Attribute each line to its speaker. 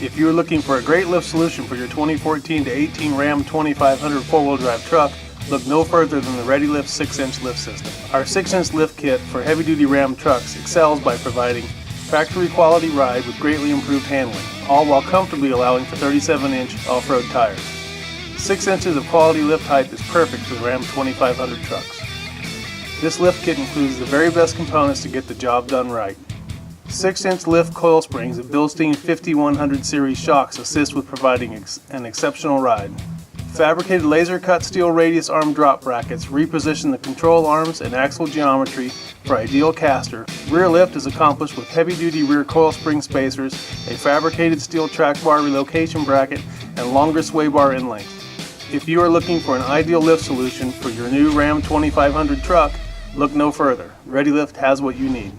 Speaker 1: If you are looking for a great lift solution for your 2014 to 18 Ram 2500 4-wheel drive truck, look no further than the ReadyLIFT 6-inch lift system. Our 6-inch lift kit for heavy-duty Ram trucks excels by providing factory quality ride with greatly improved handling, all while comfortably allowing for 37-inch off-road tires. 6 inches of quality lift height is perfect for the Ram 2500 trucks. This lift kit includes the very best components to get the job done right. 6-inch lift coil springs and Bilstein 5100 series shocks assist with providing an exceptional ride. Fabricated laser-cut steel radius arm drop brackets reposition the control arms and axle geometry for ideal caster. Rear lift is accomplished with heavy-duty rear coil spring spacers, a fabricated steel track bar relocation bracket, and longer sway bar end length. If you are looking for an ideal lift solution for your new Ram 2500 truck, look no further. ReadyLIFT has what you need.